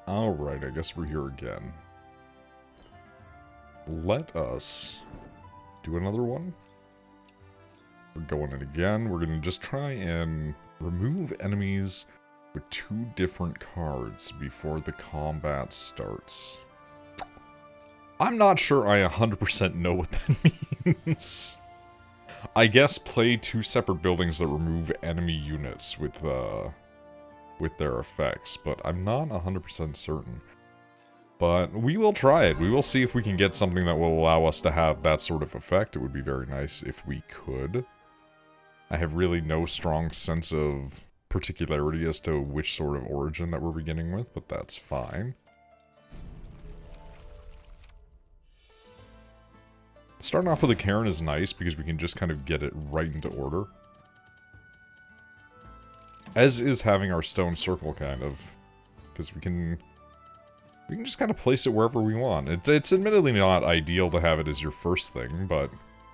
Alright, I guess we're here again. Let us do another one. We're going in again. We're going to just try and remove enemies with 2 different cards before the combat starts. I'm not sure I 100% know what that means. I guess play 2 separate buildings that remove enemy units with their effects, but I'm not 100% certain. But we will try it. We will see if we can get something that will allow us to have that sort of effect. It would be very nice if we could. I have really no strong sense of particularity as to which sort of origin that we're beginning with, but that's fine. Starting off with a Karen is nice because we can just kind of get it right into order. As is having our stone circle, kind of. Because we can just kind of place it wherever we want. It's admittedly not ideal to have it as your first thing, but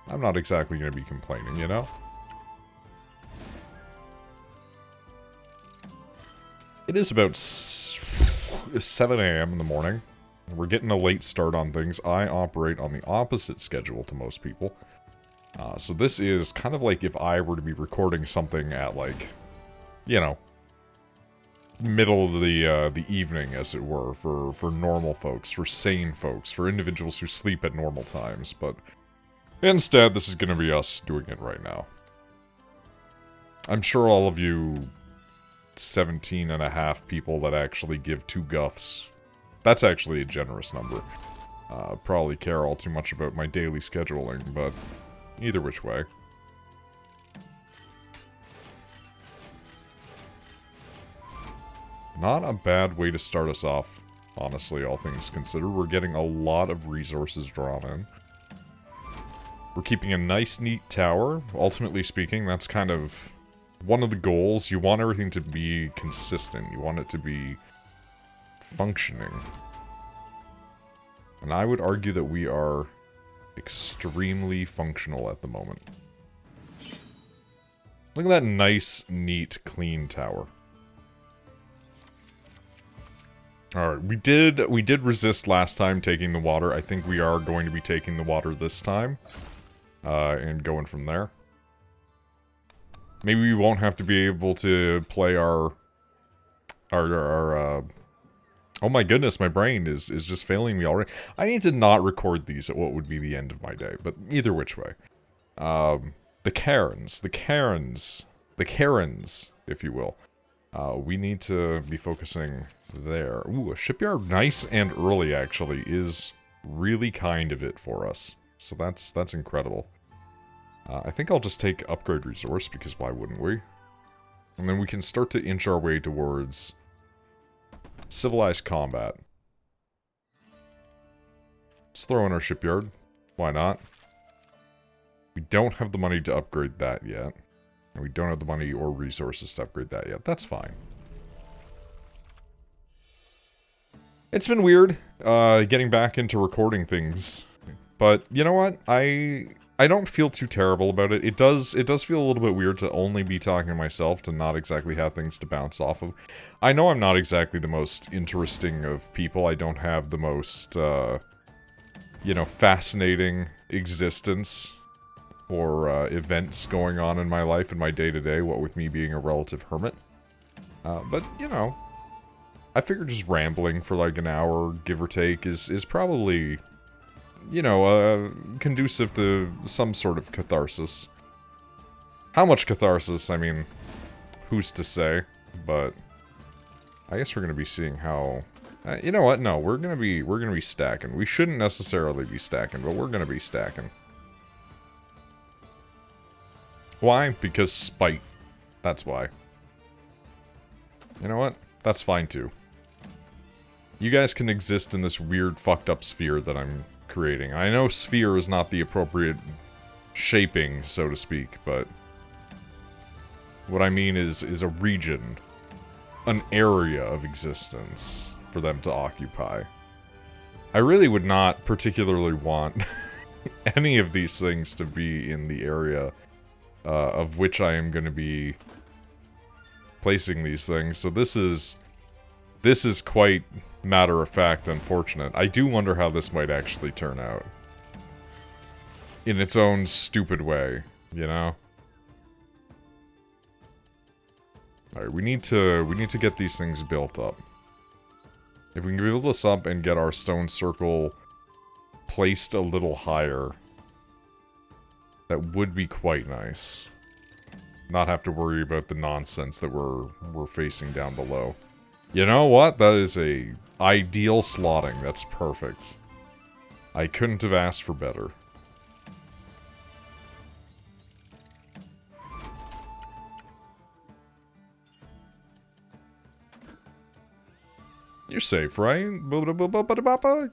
I'm not exactly going to be complaining, you know? It is about 7 a.m. in the morning. We're getting a late start on things. I operate on the opposite schedule to most people. So this is kind of like if I were to be recording something at, like, you know, middle of the evening, as it were, for normal folks, for sane folks, for individuals who sleep at normal times. But instead, this is going to be us doing it right now. I'm sure all of you 17 and a half people that actually give 2 guffs, that's actually a generous number. Probably care all too much about my daily scheduling, but either which way. Not a bad way to start us off, honestly, all things considered. We're getting a lot of resources drawn in. We're keeping a nice, neat tower. Ultimately speaking, that's kind of one of the goals. You want everything to be consistent. You want it to be functioning. And I would argue that we are extremely functional at the moment. Look at that nice, neat, clean tower. Alright, we did resist last time taking the water. I think we are going to be taking the water this time. And going from there. Maybe we won't have to be able to play our oh my goodness, my brain is just failing me already. I need to not record these at what would be the end of my day, but either which way. The Karens, if you will. We need to be focusing there. Ooh, a shipyard nice and early, actually, is really kind of it for us. So that's incredible. I think I'll just take upgrade resource, because why wouldn't we? And then we can start to inch our way towards civilized combat. Let's throw in our shipyard. Why not? We don't have the money to upgrade that yet. And we don't have the money or resources to upgrade that yet. That's fine. It's been weird, getting back into recording things. But, you know what? I don't feel too terrible about it. It does feel a little bit weird to only be talking to myself, to not exactly have things to bounce off of. I know I'm not exactly the most interesting of people. I don't have the most, you know, fascinating existence or events going on in my life, in my day-to-day, what with me being a relative hermit. But, you know, I figured just rambling for like an hour, give or take, is probably, you know, conducive to some sort of catharsis. How much catharsis, I mean, who's to say? But I guess we're gonna be seeing how. You know what? No, we're gonna be stacking. We shouldn't necessarily be stacking, but we're gonna be stacking. Why? Because spite. That's why. You know what? That's fine too. You guys can exist in this weird, fucked up sphere that I'm creating. I know sphere is not the appropriate shaping, so to speak, but what I mean is a region, an area of existence for them to occupy. I really would not particularly want any of these things to be in the area of which I am going to be placing these things. So this is This is quite matter-of-fact unfortunate. I do wonder how this might actually turn out. In its own stupid way, you know? Alright, we need to get these things built up. If we can build this up and get our stone circle placed a little higher, that would be quite nice. Not have to worry about the nonsense that we're facing down below. You know what? That is a ideal slotting. That's perfect. I couldn't have asked for better. You're safe, right?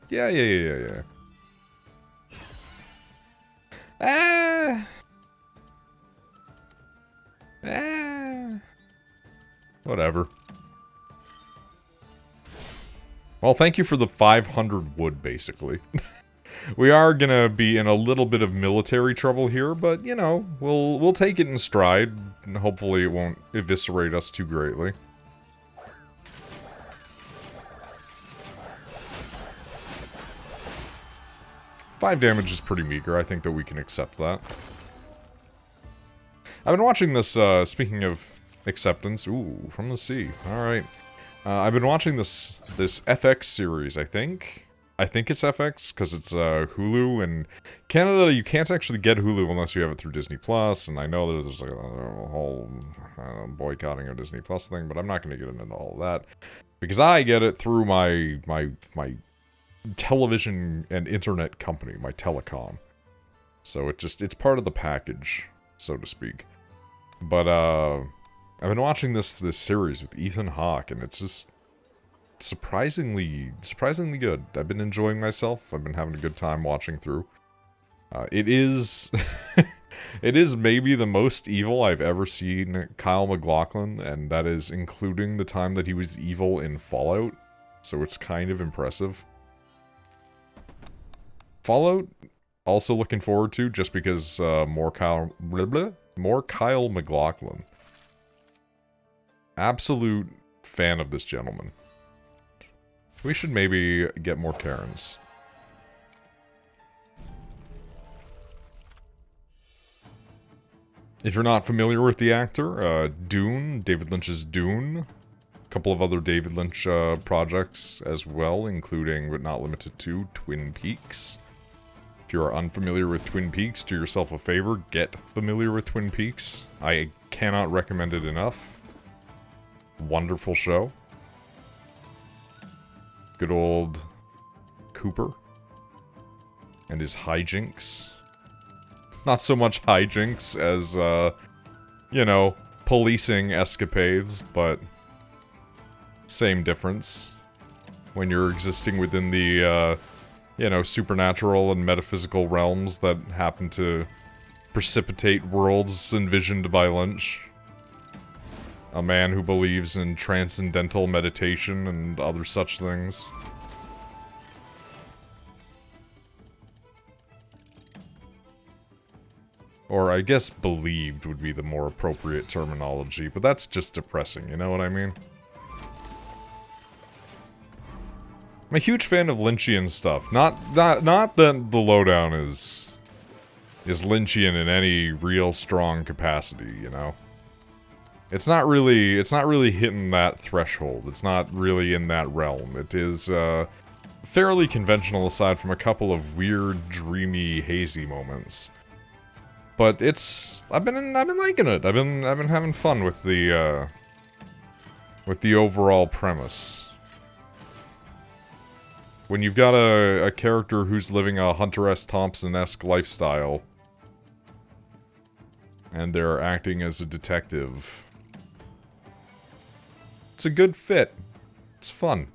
Yeah. Whatever. Well, thank you for the 500 wood, basically. We are gonna be in a little bit of military trouble here, but, you know, we'll take it in stride, and hopefully it won't eviscerate us too greatly. Five damage is pretty meager. I think that we can accept that. I've been watching this, speaking of acceptance. Ooh, from the sea. Alright. I've been watching this FX series, I think. I think it's FX, because it's Hulu. In Canada, you can't actually get Hulu unless you have it through Disney+, and I know there's like a whole boycotting of Disney Plus thing, but I'm not going to get into all of that. Because I get it through my television and internet company, my telecom. So it's part of the package, so to speak. But, I've been watching this series with Ethan Hawke, and it's just surprisingly good. I've been enjoying myself. I've been having a good time watching through. It is it is maybe the most evil I've ever seen Kyle MacLachlan, and that is including the time that he was evil in Fallout. So it's kind of impressive. Fallout, also looking forward to, just because more Kyle MacLachlan. Absolute fan of this gentleman. We should maybe get more Karens. If you're not familiar with the actor, Dune, David Lynch's Dune. A couple of other David Lynch projects as well, including, but not limited to, Twin Peaks. If you are unfamiliar with Twin Peaks, do yourself a favor, get familiar with Twin Peaks. I cannot recommend it enough. Wonderful show. Good old Cooper and his hijinks. Not so much hijinks as, you know, policing escapades, but same difference. When you're existing within the, you know, supernatural and metaphysical realms that happen to precipitate worlds envisioned by Lynch. A man who believes in transcendental meditation and other such things. Or I guess believed would be the more appropriate terminology, but that's just depressing, you know what I mean? I'm a huge fan of Lynchian stuff. Not that the lowdown is Lynchian in any real strong capacity, you know? It's not really hitting that threshold. It's not really in that realm. It is fairly conventional aside from a couple of weird, dreamy, hazy moments. But I've been liking it. I've been having fun with the overall premise. When you've got a character who's living a Hunter S. Thompson-esque lifestyle and they're acting as a detective, it's a good fit. It's fun.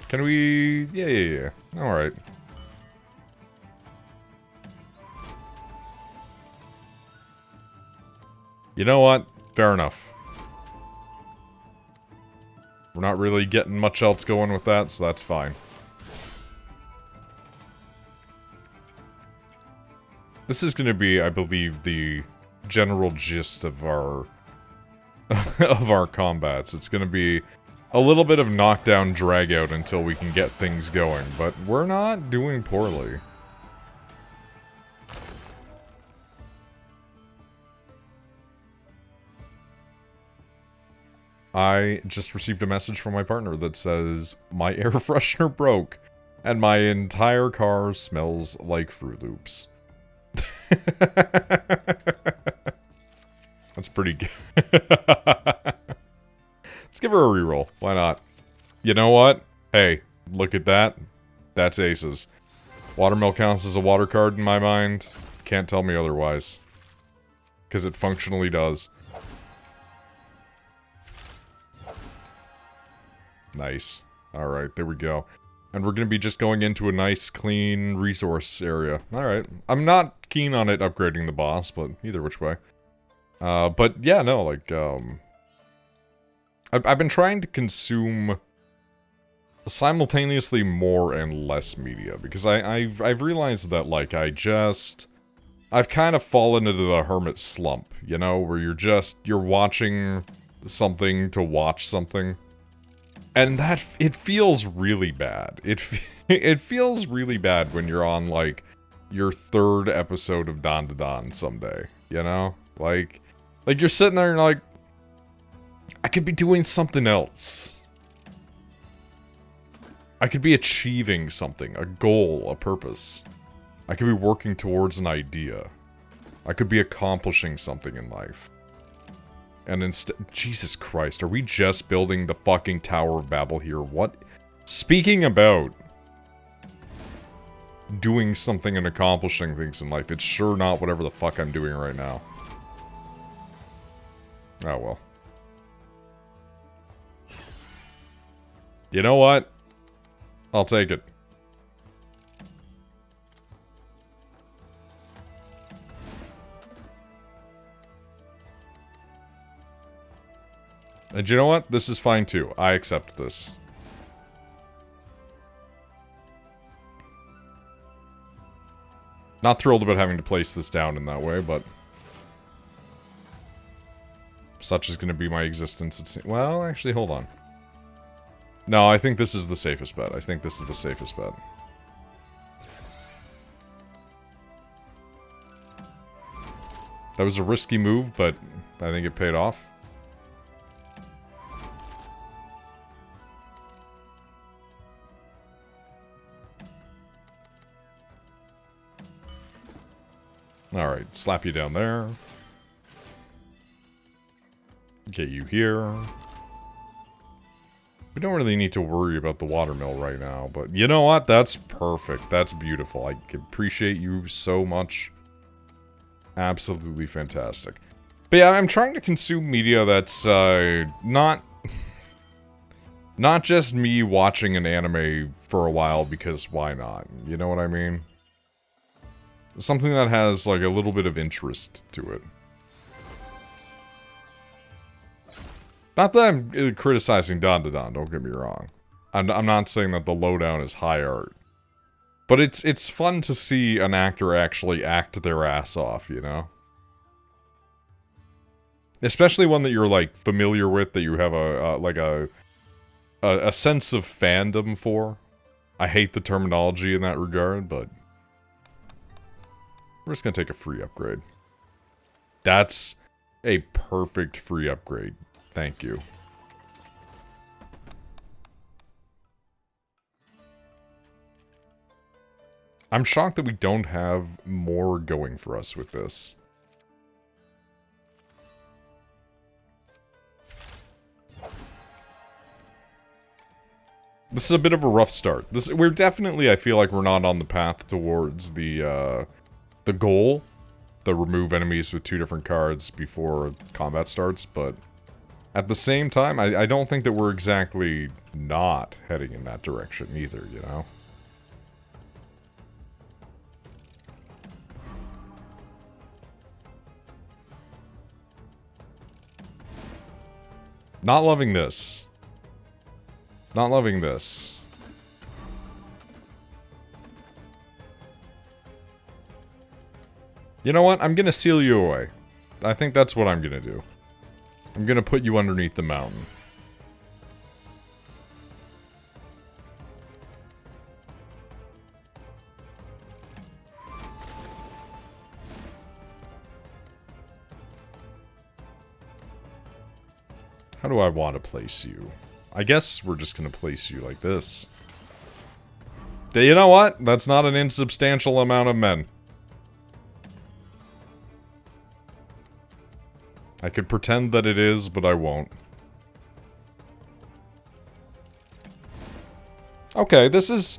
Can we... Yeah. Alright. You know what? Fair enough. We're not really getting much else going with that, so that's fine. This is going to be, I believe, the general gist of our of our combats. It's going to be a little bit of knockdown drag out until we can get things going, but we're not doing poorly. I just received a message from my partner that says, my air freshener broke, and my entire car smells like Fruit Loops. That's pretty good. Let's give her a reroll. Why not? You know what? Hey, look at that. That's aces. Watermill counts as a water card in my mind. Can't tell me otherwise. Because it functionally does. Nice. Alright, there we go. And we're going to be just going into a nice, clean resource area. Alright. I'm not keen on it upgrading the boss, but either which way. But yeah, no, like, I've been trying to consume simultaneously more and less media, because I've realized that, like, I've kind of fallen into the hermit slump, you know, where you're watching something to watch something. And it feels really bad. It feels really bad when you're on, like, your 3rd episode of Don to Don someday, you know? Like you're sitting there and like, I could be doing something else. I could be achieving something, a goal, a purpose. I could be working towards an idea. I could be accomplishing something in life. And instead, Jesus Christ, are we just building the fucking Tower of Babel here? What? Speaking about doing something and accomplishing things in life, it's sure not whatever the fuck I'm doing right now. Oh well. You know what? I'll take it. And you know what? This is fine too. I accept this. Not thrilled about having to place this down in that way, but such is going to be my existence. Well, actually, hold on. No, I think this is the safest bet. I think this is the safest bet. That was a risky move, but I think it paid off. Alright, slap you down there. Get you here. We don't really need to worry about the watermill right now, but you know what? That's perfect. That's beautiful. I appreciate you so much. Absolutely fantastic. But yeah, I'm trying to consume media that's not just me watching an anime for a while because why not? You know what I mean? Something that has, like, a little bit of interest to it. Not that I'm criticizing Don to Don, don't get me wrong. I'm not saying that the lowdown is high art. But it's fun to see an actor actually act their ass off, you know? Especially one that you're, like, familiar with, that you have a sense of fandom for. I hate the terminology in that regard, but we're just gonna take a free upgrade. That's a perfect free upgrade. Thank you. I'm shocked that we don't have more going for us with this. This is a bit of a rough start. We're definitely, I feel like we're not on the path towards the goal. The remove enemies with 2 different cards before combat starts, but at the same time, I don't think that we're exactly not heading in that direction either, you know? Not loving this. Not loving this. You know what? I'm gonna seal you away. I think that's what I'm gonna do. I'm gonna put you underneath the mountain. How do I want to place you? I guess we're just gonna place you like this. You know what? That's not an insubstantial amount of men. I could pretend that it is, but I won't. Okay, this is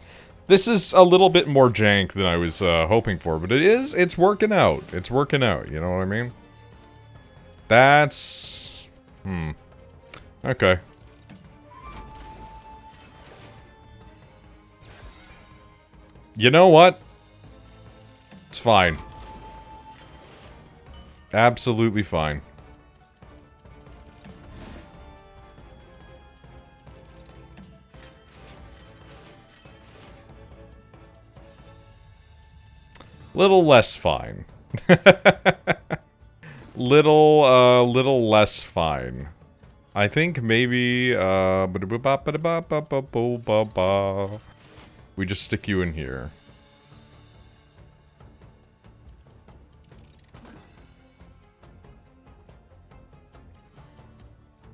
a little bit more jank than I was hoping for, but it's working out. It's working out, you know what I mean? That's... Okay. You know what? It's fine. Absolutely fine. Little less fine. Little less fine. I think maybe, we just stick you in here.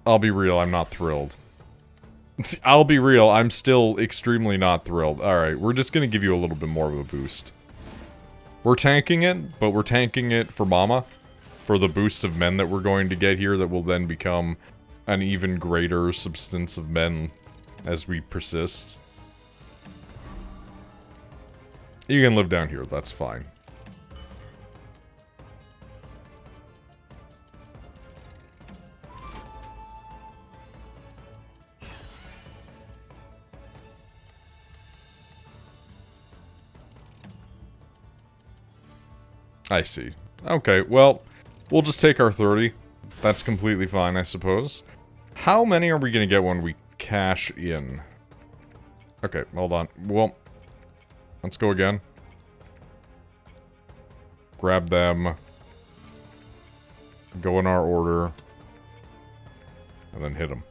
I'll be real, I'm not thrilled. I'll be real, I'm still extremely not thrilled. Alright, we're just gonna give you a little bit more of a boost. We're tanking it, but we're tanking it for Mama. For the boost of men that we're going to get here that will then become an even greater substance of men as we persist. You can live down here, that's fine. I see. Okay, well, we'll just take our 30. That's completely fine, I suppose. How many are we gonna get when we cash in? Okay, hold on. Well, let's go again. Grab them. Go in our order. And then hit them.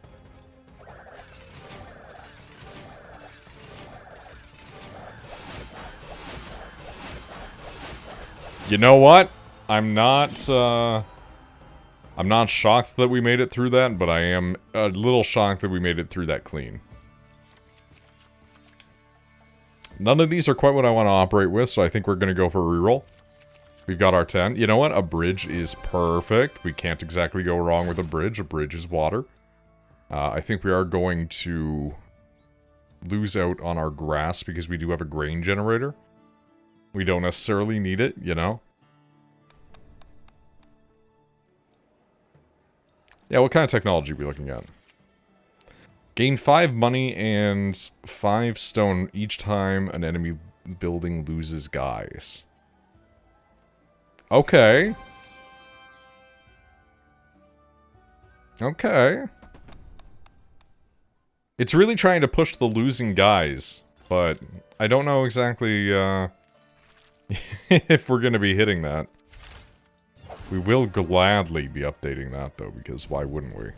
You know what? I'm not shocked that we made it through that, but I am a little shocked that we made it through that clean. None of these are quite what I want to operate with, so I think we're going to go for a reroll. We've got our 10. You know what? A bridge is perfect. We can't exactly go wrong with a bridge. A bridge is water. I think we are going to lose out on our grass because we do have a grain generator. We don't necessarily need it, you know? Yeah, what kind of technology are we looking at? Gain 5 money and 5 stone each time an enemy building loses guys. Okay. Okay. It's really trying to push the losing guys, but I don't know exactly, if we're gonna be hitting that. We will gladly be updating that, though, because why wouldn't we?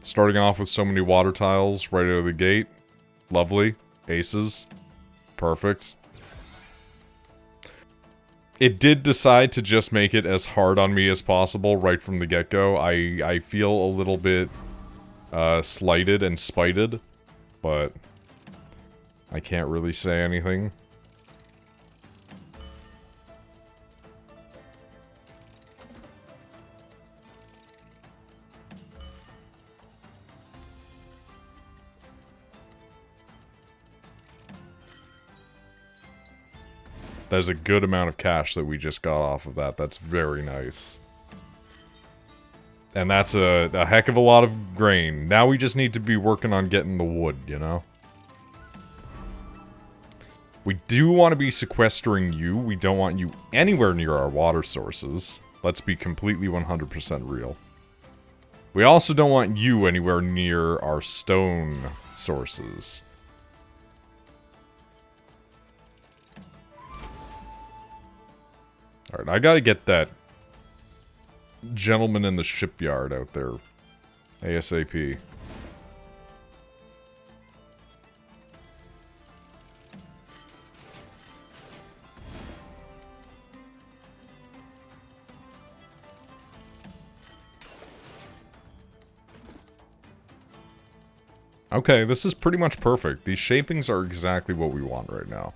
Starting off with so many water tiles right out of the gate. Lovely. Aces. Perfect. It did decide to just make it as hard on me as possible right from the get-go. I feel a little bit slighted and spited, but I can't really say anything. There's a good amount of cash that we just got off of that. That's very nice. And that's a heck of a lot of grain. Now we just need to be working on getting the wood, you know? We do want to be sequestering you. We don't want you anywhere near our water sources. Let's be completely 100% real. We also don't want you anywhere near our stone sources. Alright, I gotta get that gentleman in the shipyard out there. ASAP. Okay, this is pretty much perfect. These shapings are exactly what we want right now.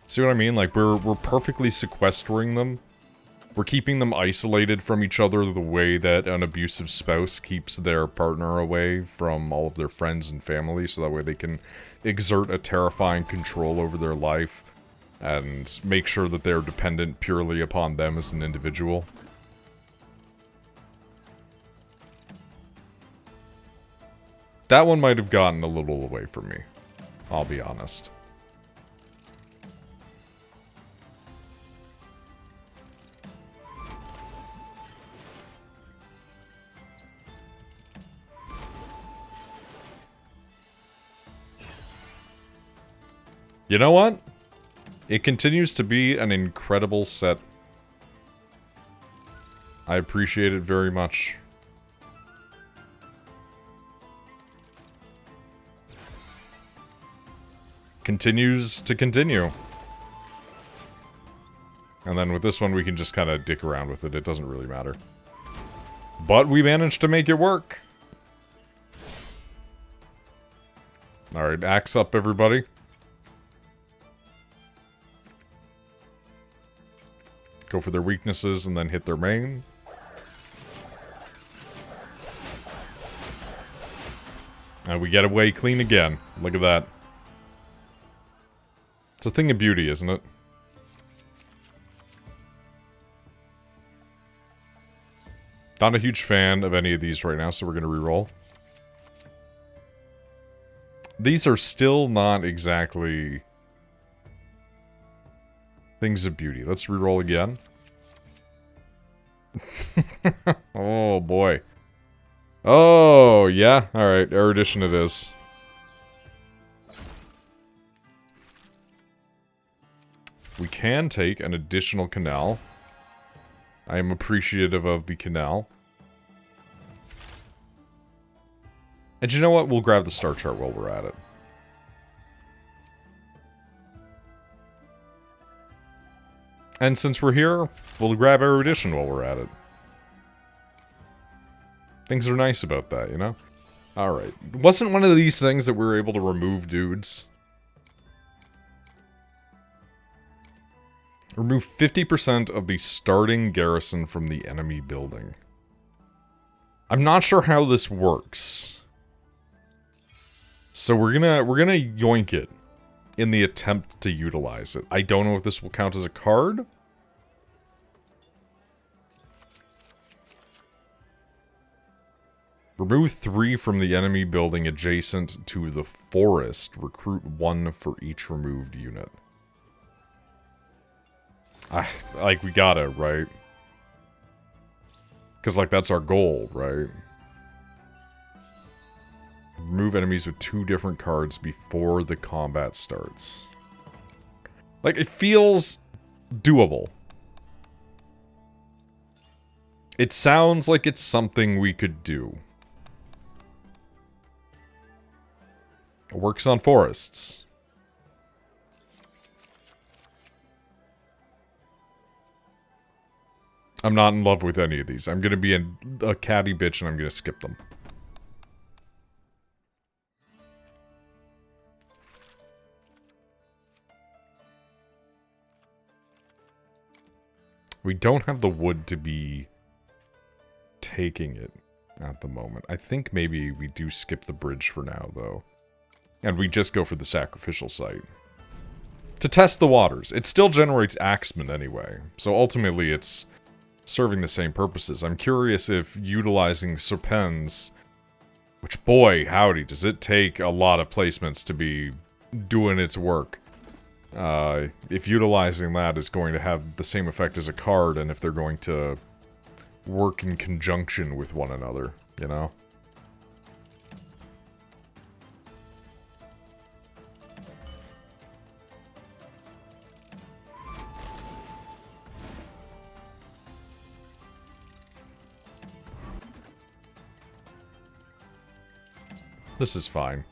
See what I mean? Like, we're perfectly sequestering them. We're keeping them isolated from each other the way that an abusive spouse keeps their partner away from all of their friends and family, so that way they can exert a terrifying control over their life and make sure that they're dependent purely upon them as an individual. That one might have gotten a little away from me, I'll be honest. You know what? It continues to be an incredible set. I appreciate it very much. Continues to continue. And then with this one, we can just kind of dick around with it. It doesn't really matter. But we managed to make it work. Alright, axe up, everybody. Go for their weaknesses and then hit their main. And we get away clean again. Look at that. It's a thing of beauty, isn't it? Not a huge fan of any of these right now, so we're going to reroll. These are still not exactly things of beauty. Let's reroll again. Oh, boy. Oh, yeah. Alright, erudition it is. We can take an additional canal. I am appreciative of the canal. And you know what? We'll grab the star chart while we're at it. And since we're here, we'll grab erudition while we're at it. Things are nice about that, you know? Alright. Wasn't one of these things that we were able to remove dudes? Remove 50% of the starting garrison from the enemy building. I'm not sure how this works. So we're gonna yoink it in the attempt to utilize it. I don't know if this will count as a card. Remove 3 from the enemy building adjacent to the forest. Recruit 1 for each removed unit. Like, we gotta, right? Because, like, that's our goal, right? Remove enemies with 2 different cards before the combat starts. Like, it feels doable. It sounds like it's something we could do. It works on forests. I'm not in love with any of these. I'm gonna be a catty bitch and I'm gonna skip them. We don't have the wood to be taking it at the moment. I think maybe we do skip the bridge for now, though. And we just go for the sacrificial site. To test the waters. It still generates axemen anyway. So ultimately it's serving the same purposes. I'm curious if utilizing serpens, which boy howdy, does it take a lot of placements to be doing its work. If utilizing that is going to have the same effect as a card, and if they're going to work in conjunction with one another, you know? This is fine.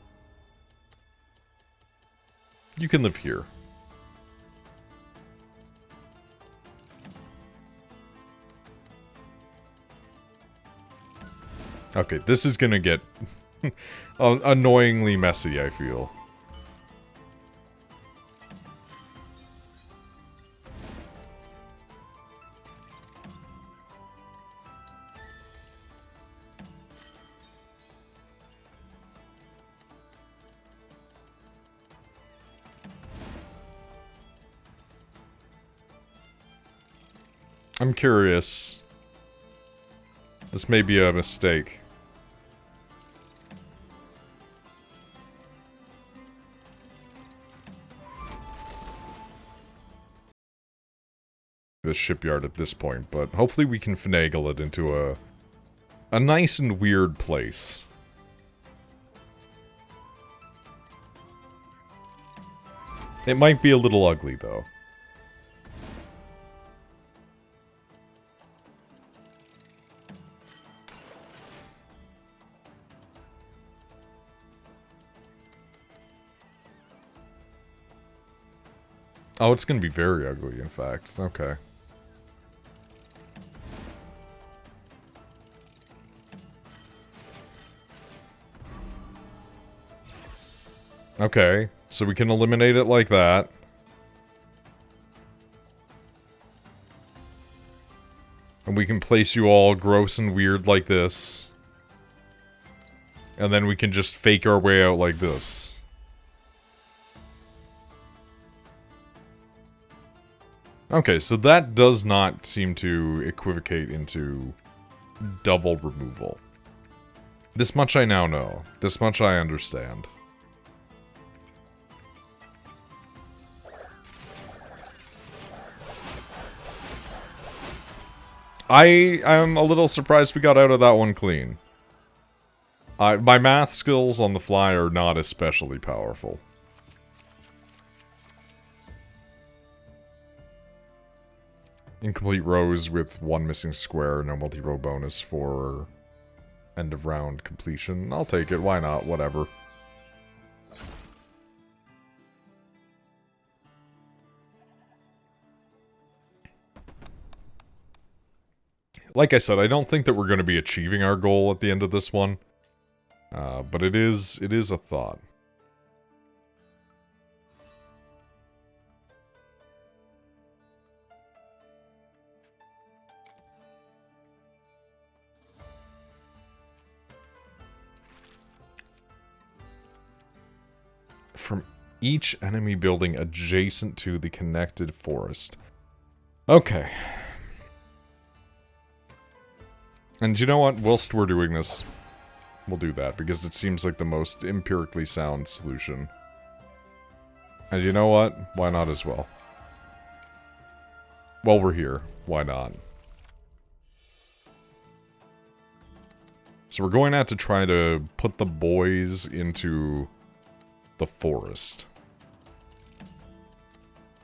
You can live here. Okay, this is gonna get annoyingly messy, I feel. I'm curious. This may be a mistake. The shipyard at this point, but hopefully we can finagle it into a nice and weird place. It might be a little ugly, though. Oh, it's gonna be very ugly, in fact. Okay. Okay, so we can eliminate it like that. And we can place you all gross and weird like this. And then we can just fake our way out like this. Okay, so that does not seem to equivocate into double removal. This much I now know. This much I understand. I'm a little surprised we got out of that one clean. My math skills on the fly are not especially powerful. Incomplete rows with one missing square, no multi-row bonus for end of round completion. I'll take it, why not, whatever. Like I said, I don't think that we're going to be achieving our goal at the end of this one. But it is a thought. From each enemy building adjacent to the connected forest. Okay. And you know what? Whilst we're doing this, we'll do that, because it seems like the most empirically sound solution. And you know what? Why not as well? While we're here, why not? So we're going to have to try to put the boys into the forest.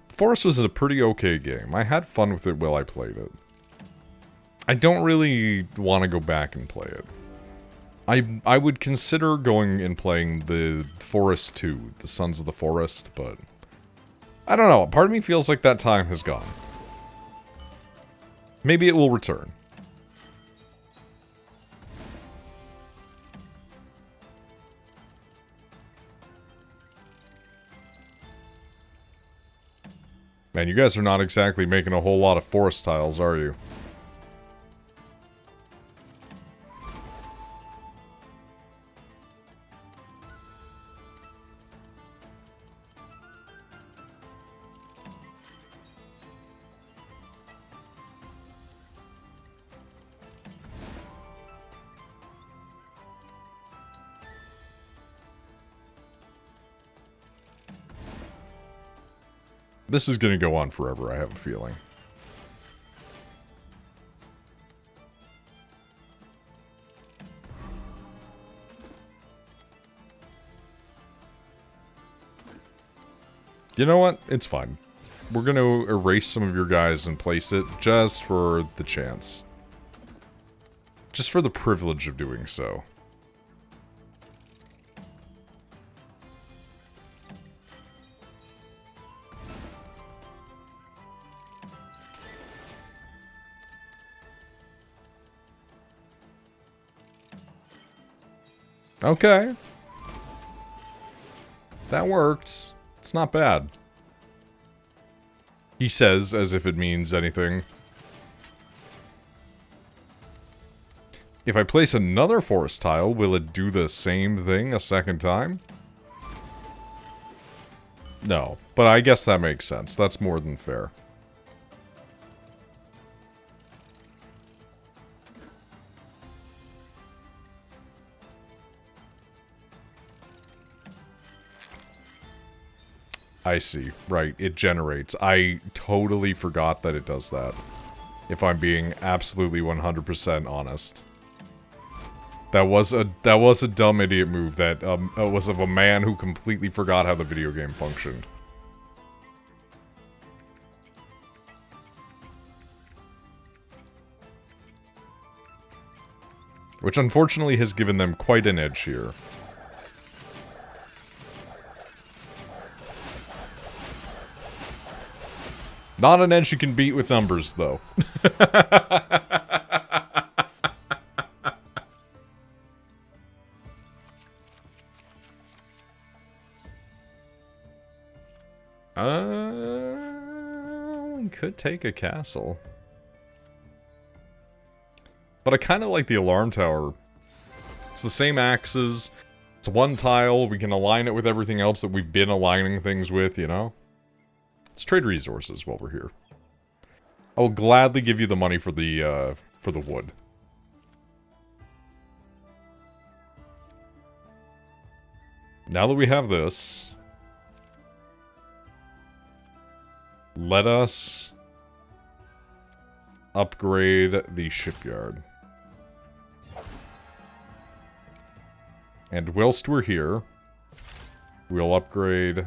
The forest was a pretty okay game. I had fun with it while I played it. I don't really want to go back and play it. I would consider going and playing the Forest 2, the Sons of the Forest, but I don't know. Part of me feels like that time has gone. Maybe it will return. Man, you guys are not exactly making a whole lot of forest tiles, are you? This is going to go on forever, I have a feeling. You know what? It's fine. We're going to erase some of your guys and place it just for the chance. Just for the privilege of doing so. Okay. That worked. It's not bad. He says, as if it means anything. If I place another forest tile, will it do the same thing a second time? No, but I guess that makes sense. That's more than fair. I see. Right, it generates. I totally forgot that it does that. If I'm being absolutely 100% honest. That was a dumb idiot move that was of a man who completely forgot how the video game functioned. Which unfortunately has given them quite an edge here. Not an edge you can beat with numbers, though. We could take a castle. But I kind of like the alarm tower. It's the same axes. It's one tile. We can align it with everything else that we've been aligning things with, you know? Let's trade resources while we're here. I will gladly give you the money for the wood. Now that we have this, let us upgrade the shipyard. And whilst we're here, we'll upgrade...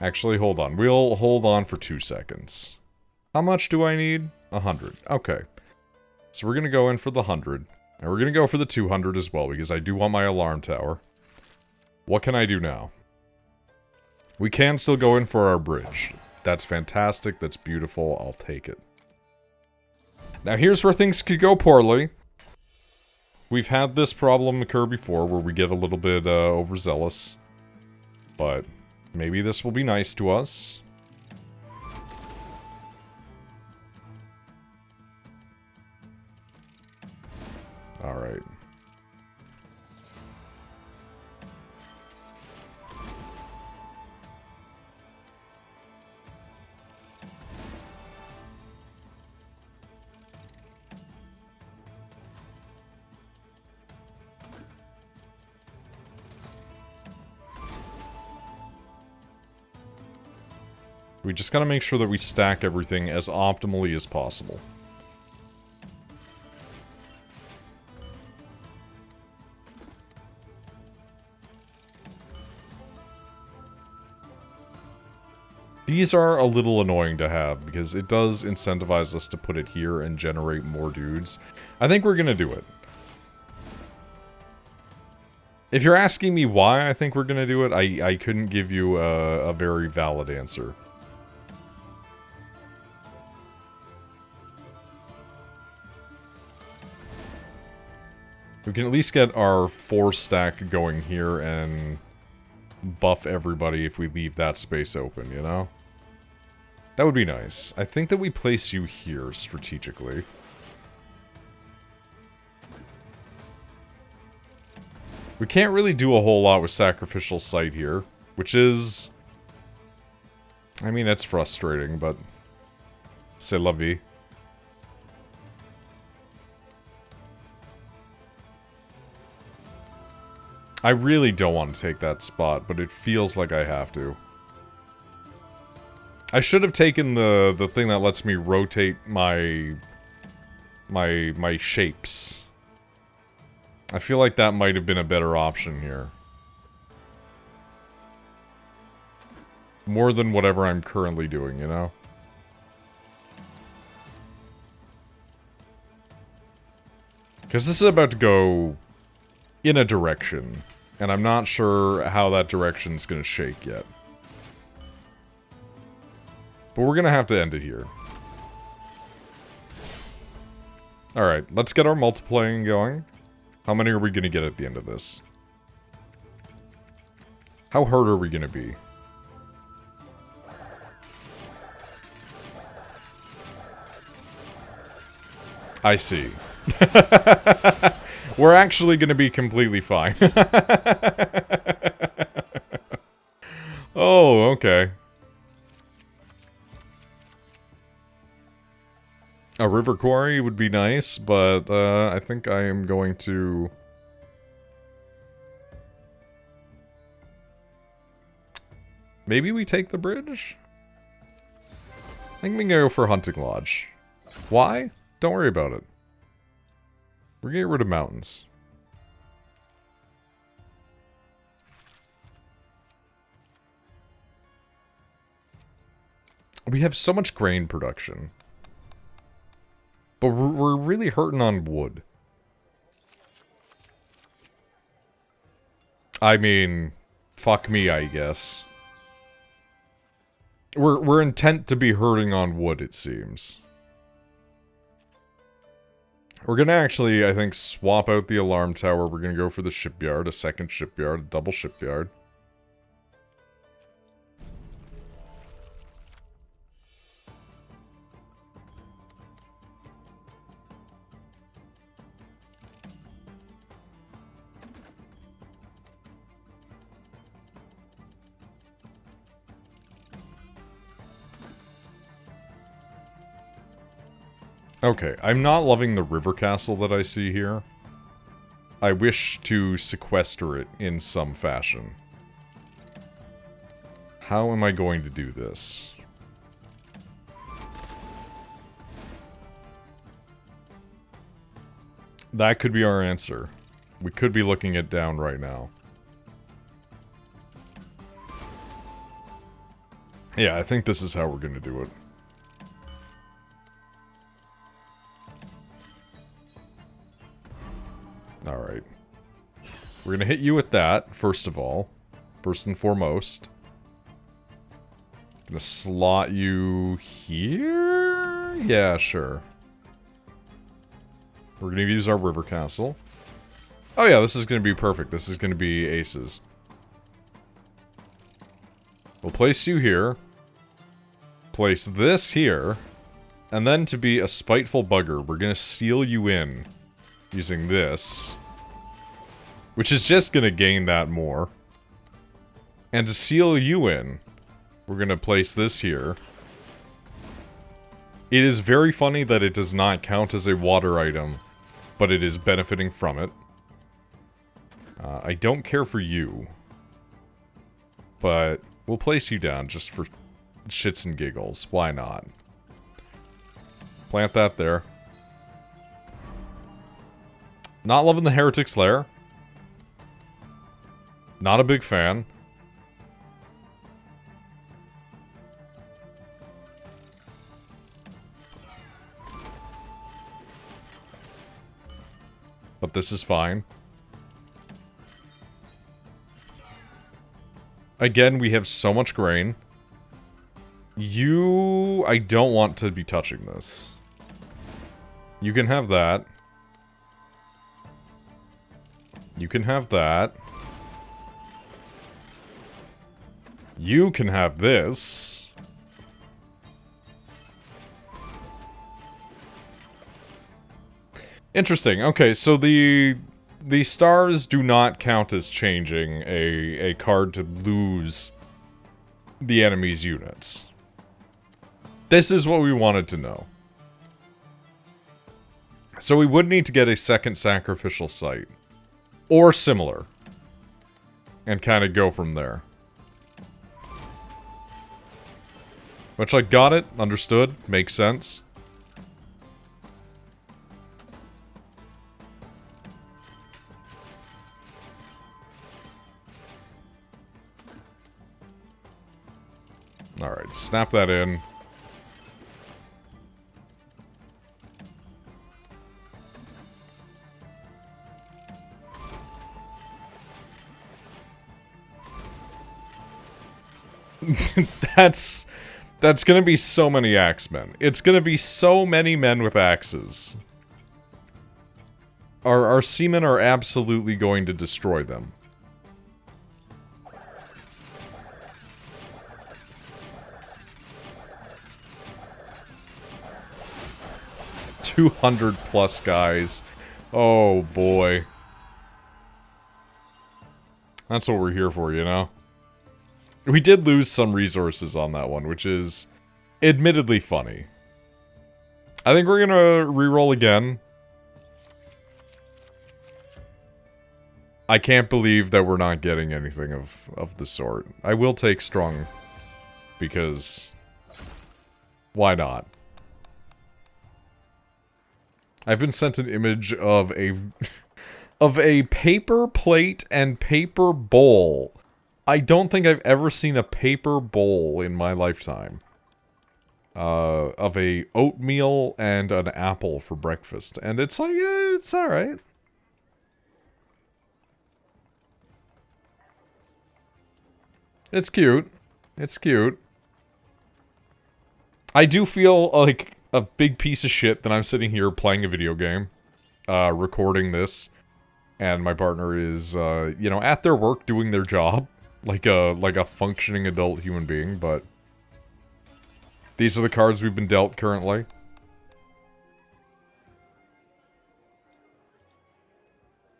Actually, hold on. We'll hold on for 2 seconds. How much do I need? 100. Okay. So we're going to go in for the 100. And we're going to go for the 200 as well, because I do want my alarm tower. What can I do now? We can still go in for our bridge. That's fantastic. That's beautiful. I'll take it. Now here's where things could go poorly. We've had this problem occur before, where we get a little bit overzealous. But... maybe this will be nice to us. Alright. We just gotta make sure that we stack everything as optimally as possible. These are a little annoying to have, because it does incentivize us to put it here and generate more dudes. I think we're gonna do it. If you're asking me why I think we're gonna do it, I couldn't give you a very valid answer. We can at least get our 4 stack going here and buff everybody if we leave that space open, you know? That would be nice. I think that we place you here strategically. We can't really do a whole lot with Sacrificial Site here, which is... I mean, it's frustrating, but... c'est la vie. I really don't want to take that spot, but it feels like I have to. I should have taken the thing that lets me rotate my shapes. I feel like that might have been a better option here. More than whatever I'm currently doing, you know? Because this is about to go in a direction, and I'm not sure how that direction's gonna shake yet. But we're gonna have to end it here. Alright, let's get our multiplying going. How many are we gonna get at the end of this? How hurt are we gonna be? I see. We're actually gonna be completely fine. Oh, okay. A river quarry would be nice, but I think I am going to... Maybe we take the bridge? I think we can go for Hunting Lodge. Why? Don't worry about it. We're gonna get rid of mountains. We have so much grain production. But we're really hurting on wood. I mean, fuck me, I guess. We're intent to be hurting on wood, it seems. We're gonna actually, I think, swap out the alarm tower. We're gonna go for the shipyard, a second shipyard, a double shipyard. Okay, I'm not loving the river castle that I see here. I wish to sequester it in some fashion. How am I going to do this? That could be our answer. We could be looking it down right now. Yeah, I think this is how we're going to do it. Alright. We're gonna hit you with that, first of all. First and foremost. Gonna slot you here? Yeah, sure. We're gonna use our river castle. Oh yeah, this is gonna be perfect. This is gonna be aces. We'll place you here. Place this here. And then to be a spiteful bugger, we're gonna seal you in. Using this. Which is just gonna gain that more. And to seal you in, we're gonna place this here. It is very funny that it does not count as a water item, but it is benefiting from it. I don't care for you. But we'll place you down just for shits and giggles. Why not? Plant that there. Not loving the Heretic's Lair. Not a big fan. But this is fine. Again, we have so much grain. I don't want to be touching this. You can have that. You can have that. You can have this. Interesting. Okay, so the stars do not count as changing a card to lose the enemy's units. This is what we wanted to know. So we would need to get a second sacrificial site. Or similar. And kind of go from there. Which I got it, understood, makes sense. Alright, snap that in. That's gonna be so many axemen. It's gonna be so many men with axes. Our seamen are absolutely going to destroy them. +200 guys. Oh boy. That's what we're here for, you know? We did lose some resources on that one, which is admittedly funny. I think we're gonna reroll again. I can't believe that we're not getting anything of the sort. I will take strong, because why not? I've been sent an image of a of a paper plate and paper bowl. I don't think I've ever seen a paper bowl in my lifetime. Of a oatmeal and an apple for breakfast. And it's like, yeah, it's alright. It's cute. It's cute. I do feel like a big piece of shit that I'm sitting here playing a video game, recording this, and my partner is, you know, at their work doing their job, like a functioning adult human being, but these are the cards we've been dealt currently.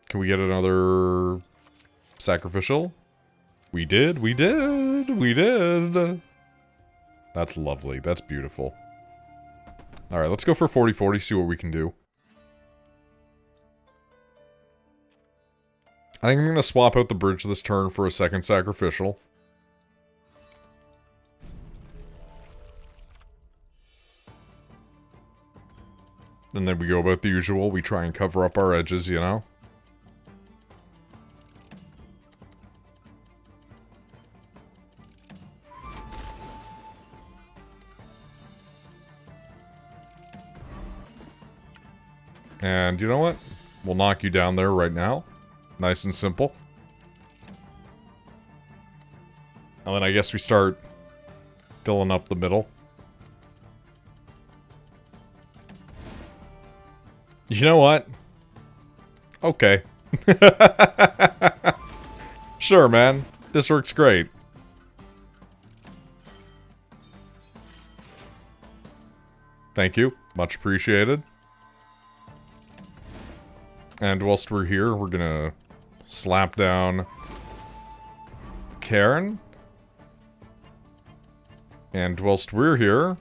Can we get another sacrificial? We did, we did, we did. That's lovely, that's beautiful. Alright, let's go for 40-40, see what we can do. I think I'm going to swap out the bridge this turn for a second sacrificial. And then we go about the usual, we try and cover up our edges, you know? And you know what? We'll knock you down there right now. Nice and simple. And then I guess we start filling up the middle. You know what? Okay. Sure, man. This works great. Thank you. Much appreciated. And whilst we're here, we're gonna slap down Karen. And whilst we're here,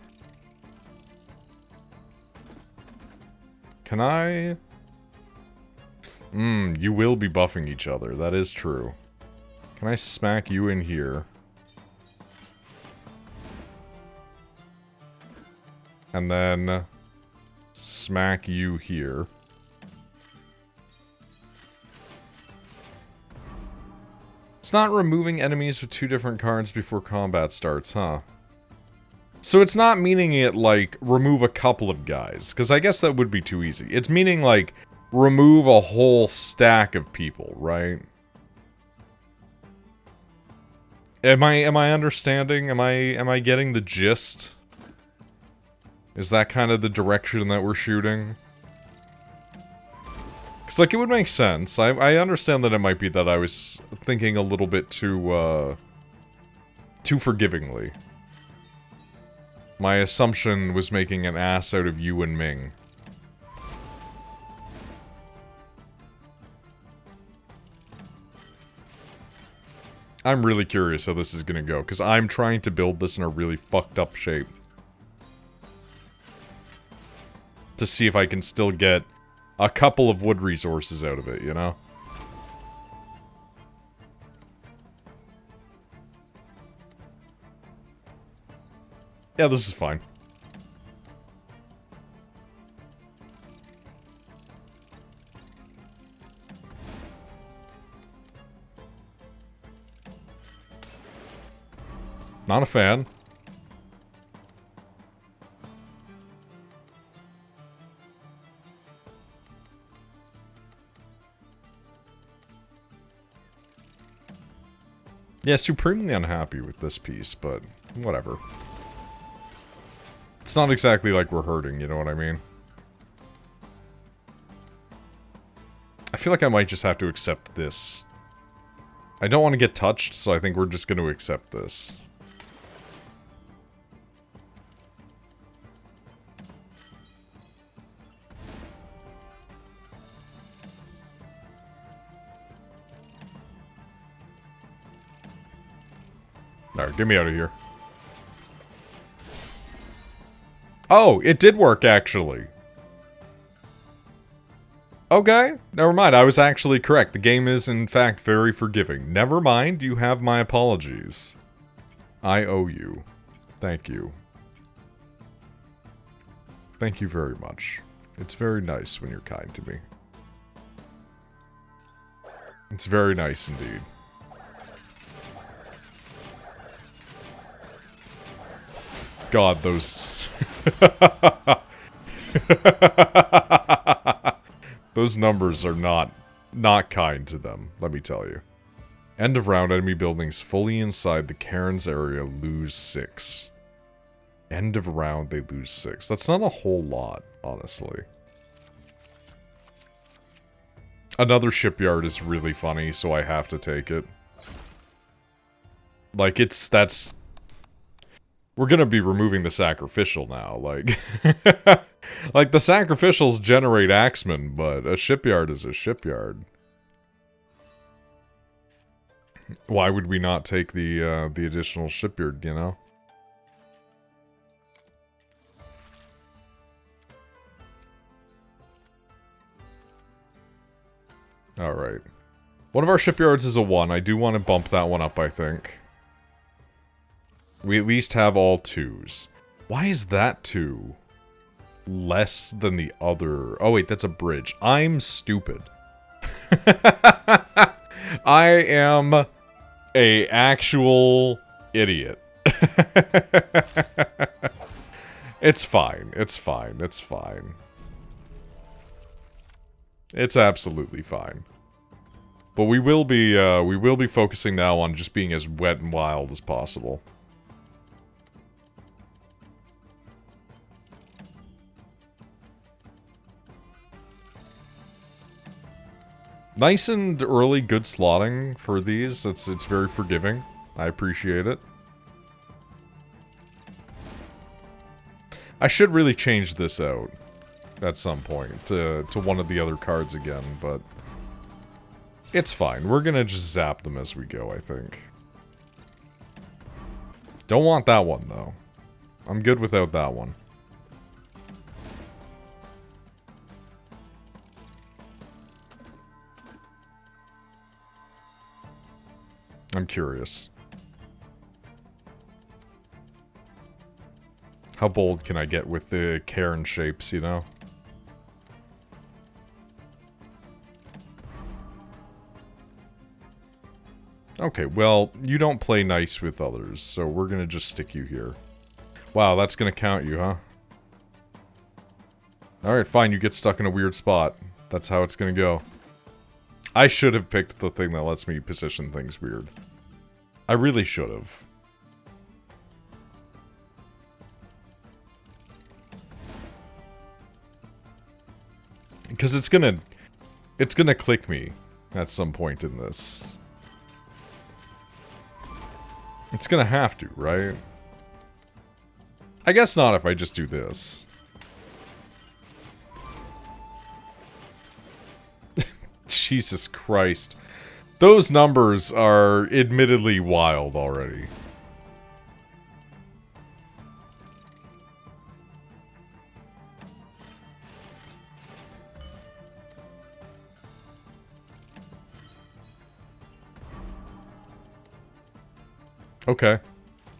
can I... you will be buffing each other. That is true. Can I smack you in here? And then smack you here. It's not removing enemies with 2 different cards before combat starts, huh? So it's not meaning it, like, remove a couple of guys, because I guess that would be too easy. It's meaning, like, remove a whole stack of people, right? Am I understanding? Am I getting the gist? Is that kind of the direction that we're shooting? Because, like, it would make sense. I understand that it might be that I was thinking a little bit too forgivingly. My assumption was making an ass out of you and Ming. I'm really curious how this is gonna go, because I'm trying to build this in a really fucked up shape. To see if I can still get a couple of wood resources out of it, you know? Yeah, this is fine. Not a fan. Yeah, supremely unhappy with this piece, but whatever. It's not exactly like we're hurting, you know what I mean? I feel like I might just have to accept this. I don't want to get touched, so I think we're just going to accept this. Alright, get me out of here. Oh, it did work, actually. Okay, never mind. I was actually correct. The game is, in fact, very forgiving. Never mind, you have my apologies. I owe you. Thank you. Thank you very much. It's very nice when you're kind to me. It's very nice indeed. God, those... Those numbers are not kind to them, let me tell you. End of round, enemy buildings fully inside the Cairns area lose 6. End of round, they lose 6. That's not a whole lot, honestly. Another shipyard is really funny, so I have to take it. Like, that's... We're gonna be removing the sacrificial now, like... like, the sacrificials generate axemen, but a shipyard is a shipyard. Why would we not take the additional shipyard, you know? Alright. One of our shipyards is a 1. I do want to bump that one up, I think. We at least have all 2s. Why is that 2 less than the other? Oh wait, that's a bridge. I'm stupid. I am a actual idiot. It's fine. It's fine. It's fine. It's absolutely fine. But we will be focusing now on just being as wet and wild as possible. Nice and early good slotting for these. It's very forgiving. I appreciate it. I should really change this out at some point to one of the other cards again, but it's fine. We're gonna just zap them as we go, I think. Don't want that one, though. I'm good without that one. I'm curious. How bold can I get with the cairn shapes, you know? Okay, well, you don't play nice with others, so we're gonna just stick you here. Wow, that's gonna count you, huh? Alright, fine, you get stuck in a weird spot. That's how it's gonna go. I should have picked the thing that lets me position things weird. I really should have. Because it's gonna click me at some point in this. It's gonna have to, right? I guess not if I just do this. Jesus Christ. Those numbers are admittedly wild already. Okay.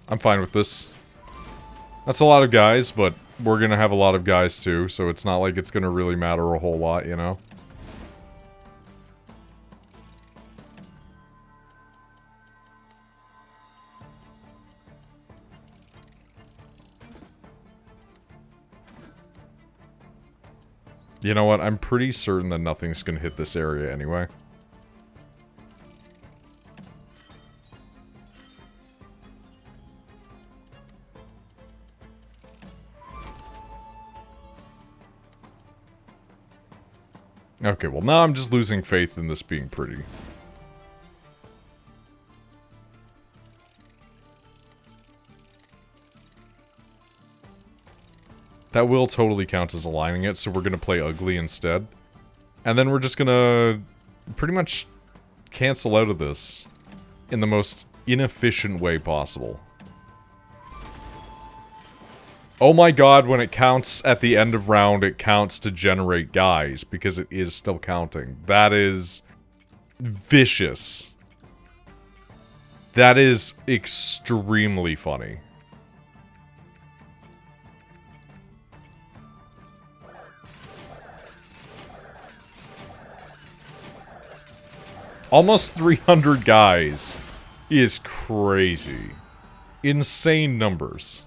I'm fine with this. That's a lot of guys, but we're gonna have a lot of guys too, so it's not like it's gonna really matter a whole lot, you know? You know what? I'm pretty certain that nothing's gonna hit this area anyway. Okay, well now I'm just losing faith in this being pretty. That will totally count as aligning it, so we're gonna play ugly instead. And then we're just gonna pretty much cancel out of this in the most inefficient way possible. Oh my god, when it counts at the end of round, it counts to generate guys, because it is still counting. That is vicious. That is extremely funny. Almost 300 guys is crazy. Insane numbers.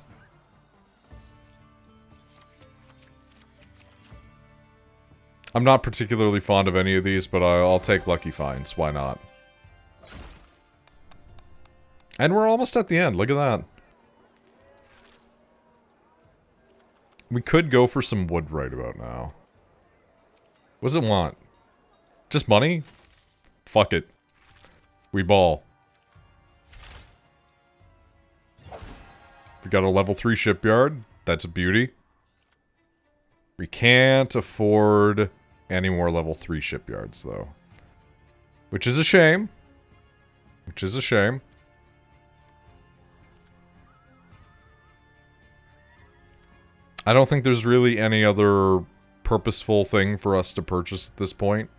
I'm not particularly fond of any of these, but I'll take Lucky Finds. Why not? And we're almost at the end. Look at that. We could go for some wood right about now. What does it want? Just money? Fuck it. We ball. We got a level 3 shipyard. That's a beauty. We can't afford any more level 3 shipyards, though. Which is a shame. Which is a shame. I don't think there's really any other purposeful thing for us to purchase at this point.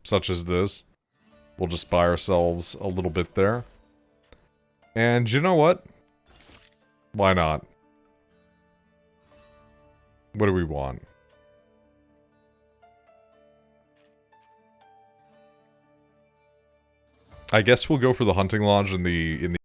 Such as this. We'll just buy ourselves a little bit there. And you know what? Why not? What do we want? I guess we'll go for the hunting lodge in the